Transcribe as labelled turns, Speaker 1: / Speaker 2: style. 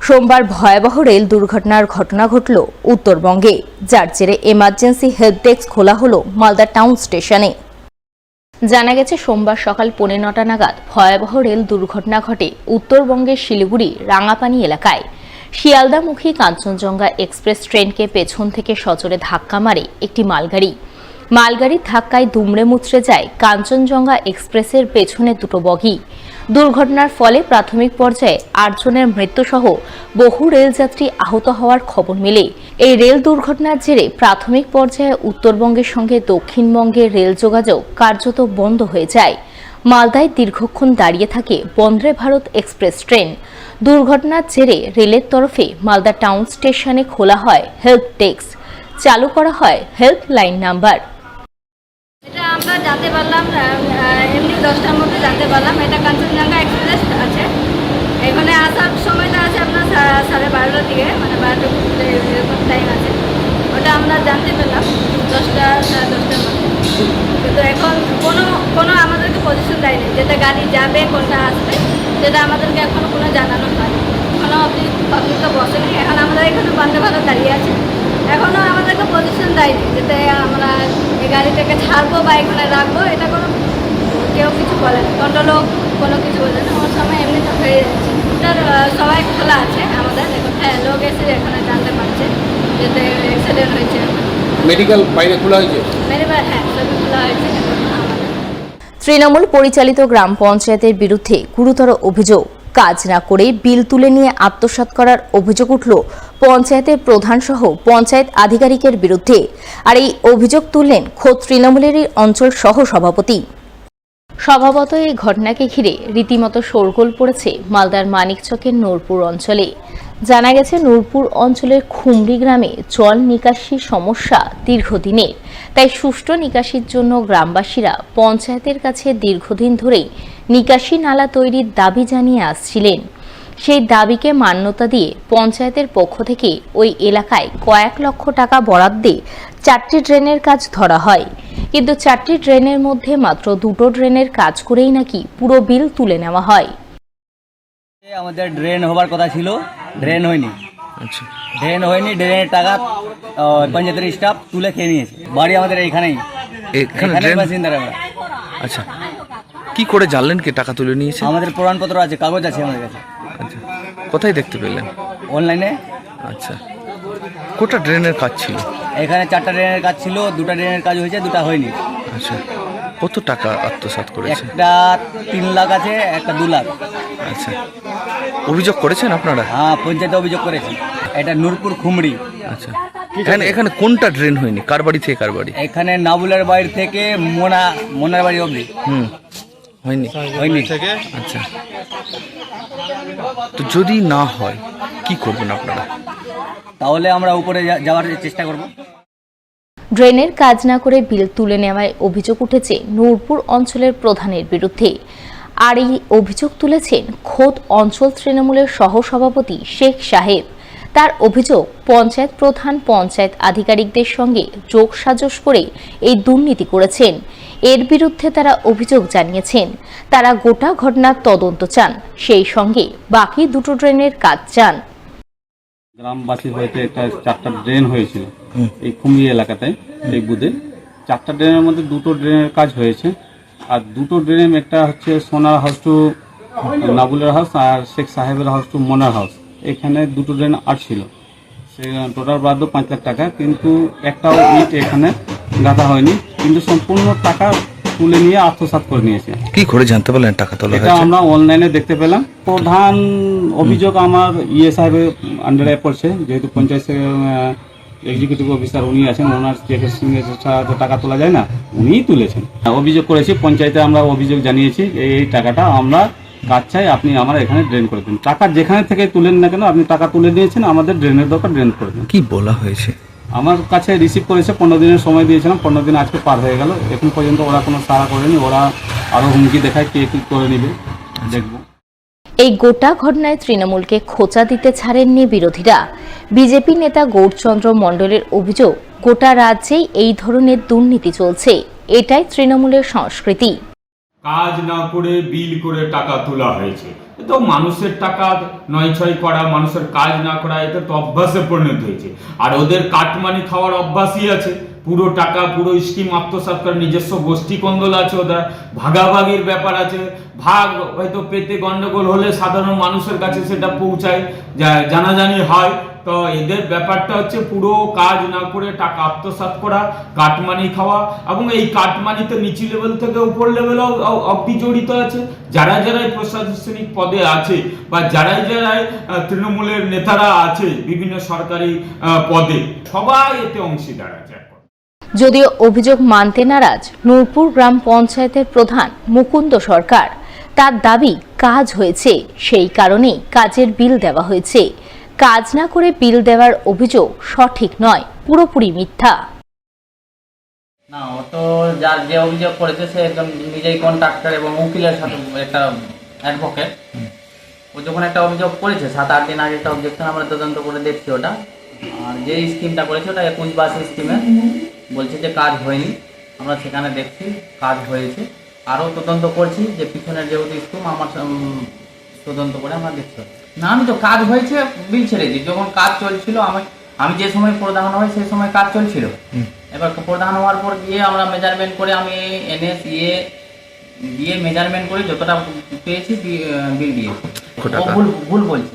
Speaker 1: সোমবার ভয়াবহ রেল দুর্ঘটনার ঘটনা ঘটল উত্তরবঙ্গে, যার জেরে এমার্জেন্সি হেল্প ডেস্ক খোলা হলো মালদা টাউন স্টেশনে। জানা গেছে, সোমবার সকাল 9:15 নাগাদ ভয়াবহ রেল দুর্ঘটনা ঘটে উত্তরবঙ্গের শিলিগুড়ি রাঙাপানি এলাকায়। শিয়ালদামুখী কাঞ্চনজঙ্ঘা এক্সপ্রেস ট্রেনকে পেছন থেকে সজোরে ধাক্কা মারে একটি মালগাড়ির ধাক্কায় দুমড়ে মুচড়ে যায় কাঞ্চনজঙ্ঘা এক্সপ্রেসের পেছনে দুটো বগি। দুর্ঘটনার ফলে প্রাথমিক পর্যায়ে 8 জনের মৃত্যুসহ বহু রেলযাত্রী আহত হওয়ার খবর মেলে। এই রেল দুর্ঘটনার জেরে প্রাথমিক পর্যায়ে উত্তরবঙ্গের সঙ্গে দক্ষিণবঙ্গের রেল যোগাযোগ কার্যত বন্ধ হয়ে যায়। মালদায় দীর্ঘক্ষণ দাঁড়িয়ে থাকে বন্দে ভারত এক্সপ্রেস ট্রেন। দুর্ঘটনার জেরে রেলের তরফে মালদা টাউন স্টেশনে খোলা হয় হেল্প ডেস্ক, চালু করা হয় হেল্পলাইন নাম্বার।
Speaker 2: এটা আমরা জানতে পারলাম এমনি 10টার মধ্যে জানতে পারলাম। এটা কাঞ্চনজঙ্ঘা এক্সপ্রেস আছে। এখানে আসার সময়টা আছে আপনার 12:30 দিকে, মানে 12টা এরকম টাইম আছে। ওটা আমরা জানতে পেলাম 10টা সাড়ে 10টার মধ্যে। কিন্তু এখন কোনো আমাদেরকে পজিশন দেয়নি, যেটা গাড়ি যাবে কোনটা আসবে সেটা আমাদেরকে এখনো কোনো জানানো হয়নি। এখনো অব্দি পাবলিকটা বসেনি। এখন আমরা এখানে বন্দে ভারত দাঁড়িয়ে আছি, এখনো আমাদেরকে পজিশন দেয়নি যেটা আমরা এই গাড়িটাকে ছাড়বো বা এখানে রাখবো। এটা কোনো কেউ কিছু বলেনি, কন্ট্রোলও কোনো কিছু বলেনি। ওর সময় এমনি তো হয়ে যাচ্ছে। এটার সবাই খোলা আছে আমাদের, লোক এসে এখানে জানতে পারছে যেতে অ্যাক্সিডেন্ট হয়েছে।
Speaker 3: মেডিকেল বাইরে খোলা হয়েছে,
Speaker 2: হ্যাঁ সবই খোলা হয়েছে।
Speaker 1: তৃণমূল পরিচালিত গ্রাম পঞ্চায়েতের বিরুদ্ধে গুরুতর অভিযোগ। কাজ না করে বিল তুলে নিয়ে আত্মসাৎ করার অভিযোগ উঠল পঞ্চায়েতের প্রধান সহ পঞ্চায়েত আধিকারিকের বিরুদ্ধে। আর এই অভিযোগ তুললেন খোদ তৃণমূলেরই অঞ্চল সহ সভাপতি। স্বভাবত এই ঘটনাকে ঘিরে রীতিমতো শোরগোল পড়েছে মালদার মানিকচকের নূরপুর অঞ্চলে। জানা গেছে, নূরপুর অঞ্চলের খুমরি গ্রামে জল নিকাশির সমস্যা দীর্ঘদিনের। তাই সুষ্ঠু নিকাশির জন্য গ্রামবাসীরা পঞ্চায়েতের কাছে দীর্ঘদিন ধরেই নিকাশি নালা তৈরির দাবি জানিয়ে আসছিলেন। সেই দাবিকে মান্যতা দিয়ে পঞ্চায়েতের পক্ষ থেকে ওই এলাকায় কয়েক লক্ষ টাকা বরাদ্দে 4টি ড্রেনের কাজ ধরা হয়। কিন্তু 4টি ড্রেনের মধ্যে মাত্র 2টো ড্রেনের কাজ করেই নাকি পুরো বিল তুলে নেওয়া হয়।
Speaker 4: আমাদের ড্রেন হবার কথা ছিল, ড্রেন হয়নি।
Speaker 3: আচ্ছা,
Speaker 4: ড্রেনের টাকা পঞ্চায়েতের স্টাফ তুলে খেয়ে নিয়েছে। বাড়ি আমাদের এইখানেই, বাসিন্দারা আমরা।
Speaker 3: আচ্ছা, কি করে জানলেন কি টাকা তুলে নিয়েছে?
Speaker 4: আমাদের প্রমাণপত্র আছে, কাগজ আছে আমাদের কাছে।
Speaker 3: আচ্ছা, কোথায় দেখতে পেলেন?
Speaker 4: অনলাইনে।
Speaker 3: আচ্ছা, কটা ড্রেনের কাজ ছিল?
Speaker 4: এখানে 4টা ড্রেনের কাজ ছিল, 2টা ড্রেনের কাজ হয়েছে, 2টা হয়নি।
Speaker 3: আচ্ছা, কত টাকা আত্মসাৎ করেছে?
Speaker 4: একটা 3 লাখ আছে, একটা 2 লাখ।
Speaker 3: আচ্ছা, অভিযোগ করেছেন আপনারা?
Speaker 4: হ্যাঁ, পঞ্চায়েতে অভিযোগ করেছি। এটা নূরপুর খুমড়ি।
Speaker 3: আচ্ছা, এখানে কোনটা ড্রেন হয়নি? কার বাড়ি থেকে কার বাড়ি?
Speaker 4: এখানে নাবুলের বাড়ি থেকে মোনার বাড়ি অবধি
Speaker 3: হয়নি। আচ্ছা, তো যদি না হয় কি করবেন আপনারা?
Speaker 4: তাহলে আমরা উপরে যাওয়ার চেষ্টা করব।
Speaker 1: ড্রেনের কাজ না করে বিল তুলে নেওয়ায় অভিযোগ উঠেছে নূরপুর অঞ্চলের প্রধানের বিরুদ্ধে। আর এই অভিযোগ তুলেছেন খোদ অঞ্চল তৃণমূলের সহসভাপতি শেখ সাহেব। তার অভিযোগ, পঞ্চায়েত প্রধান পঞ্চায়েত আধিকারিকদের সঙ্গে যোগসাজশ করে এই দুর্নীতি করেছেন। এর বিরুদ্ধে তারা অভিযোগ জানিয়েছেন। তারা গোটা ঘটনার তদন্ত চান, সেই সঙ্গে বাকি 2টো ড্রেনের কাজ চান।
Speaker 5: গ্রামবাসীর হয়তো একটা 4টা ড্রেন হয়েছিল এই খুমরি এলাকাতে, এই বুধে 4টা ড্রেনের মধ্যে 2টো ড্রেনের কাজ হয়েছে। আর 2টো ড্রেন, একটা হচ্ছে সোনার হাউস টু নাবুলের হাউস আর শেখ সাহেবের হাউস টু মোনার হাউস। এখানে 2টো ড্রেন আর ছিল, সে টোটাল বাদ 5 লাখ টাকা। কিন্তু একটাও ইট এখানে গাঁথা হয়নি, কিন্তু সম্পূর্ণ টাকা তুলে নিয়ে আত্মসাৎ করে নিয়েছে।
Speaker 3: কি করে জানতে পারলেন টাকা তোলা হয়েছে?
Speaker 5: এটা আমরা অনলাইনে দেখতে পেলাম। প্রধান অভিযোগ আমার সাহেবের আন্ডারে পড়ছে, যেহেতু পঞ্চায়েত এক্সিকিউটিভ অফিসার উনি আছেন, ওনার চেকের সঙ্গে টাকা তোলা যায় না, উনিই তুলেছেন। অভিযোগ করেছি পঞ্চায়েতে, আমরা অভিযোগ জানিয়েছি এই টাকাটা আমরা কাজ চাই, আপনি আমার এখানে ড্রেন করে দিন। টাকা যেখানে থেকে তুলেন না কেন, আপনি টাকা তুলে দিয়েছেন, আমাদের ড্রেনের দরকার, ড্রেন করে দিন।
Speaker 3: কি বলা হয়েছে?
Speaker 5: আমার কাছে রিসিভ করেছে, 15 দিনের সময় দিয়েছিলাম, 15 দিন আজকে পার হয়ে গেল, এখন পর্যন্ত ওরা কোনো সাড়া করেনি। ওরা আরো হুমকি দেখায় কে কি করে নিবে, দেখবো।
Speaker 1: এই গোটা ঘটনায় তৃণমূলকে খোঁচা দিতে ছাড়েননি বিরোধীরা। বিজেপি নেতা গৌরচন্দ্র মণ্ডলের অভিযোগ, গোটা রাজ্যেই এই ধরনের দুর্নীতি চলছে, এটাই তৃণমূলের সংস্কৃতি।
Speaker 6: কাজ না করে বিল করে টাকা তোলা হয়েছে। এ তো মানুষের টাকা নয় ছয় করা, মানুষের কাজ না করা, এটা তো অভ্যাসে পরিণত হয়েছে। আর ওদের কাটমানি খাওয়ার অভ্যাসই আছে, পুরো টাকা পুরো স্কিম আত্মসাৎ করে, নিজস্ব গোষ্ঠী কন্দল আছে, ওদের ভাগাভাগির ব্যাপার আছে, ভাগ হয়তো পেতে গন্ডগোল হলে সাধারণ মানুষের কাছে সেটা পৌঁছায়, জানাজানি হয়। তো এদের ব্যাপারটা হচ্ছে পুরো কাজ না করে টাকা আত্মসাৎ করা, কাটমানি খাওয়া, এবং এই কাটমানিতে নিচু লেভেল থেকে উপর লেভেল অব্দি জড়িত আছে। যারা যারাই প্রশাসনিক পদে আছে বা যারাই তৃণমূলের নেতারা আছে বিভিন্ন সরকারি পদে, সবাই এতে অংশীদার আছে।
Speaker 1: যদিও অভিযোগ মানতে নারাজ নূরপুর গ্রাম পঞ্চায়েতের প্রধান মুকুন্দ সরকার। তার দাবি কাজ হয়েছে, সেই কারণেই কাজের বিল দেওয়া হয়েছে। কাজ না করে বিল দেওয়ার অভিযোগ সঠিক নয়, পুরোপুরি মিথ্যা।
Speaker 4: না, ও তো যার যে অভিযোগ করেছে সে একদম নিজেই কন্ট্রাক্টর এবং উকিলের সাথে একটা অ্যাডভোকেট। ও যখন একটা অভিযোগ করেছে 7-8 দিন আগে একটা অবজেকশন আমরা তদন্ত করে দেখছি ওটা। আর যে স্কিমটা করেছে ওটা 21-22 স্কিমে বলছে যে কাজ হয়নি। আমরা সেখানে দেখছি কাজ হয়েছে, আরও তদন্ত করছি যে পিছনের যেহেতু স্কিম আমার তদন্ত করে আমরা দেখছি। না, আমি তো কাজ হয়েছে বিল ছেড়েছি। যখন কাজ চলছিল আমি যে সময় প্রধান হয় সেই সময় কাজ চলছিল। এবার প্রধান হওয়ার পর গিয়ে আমরা মেজারমেন্ট করে আমি NS দিয়ে মেজারমেন্ট করে যতটা পেয়েছি বিল দিয়েছি। ও ভুল বলছে।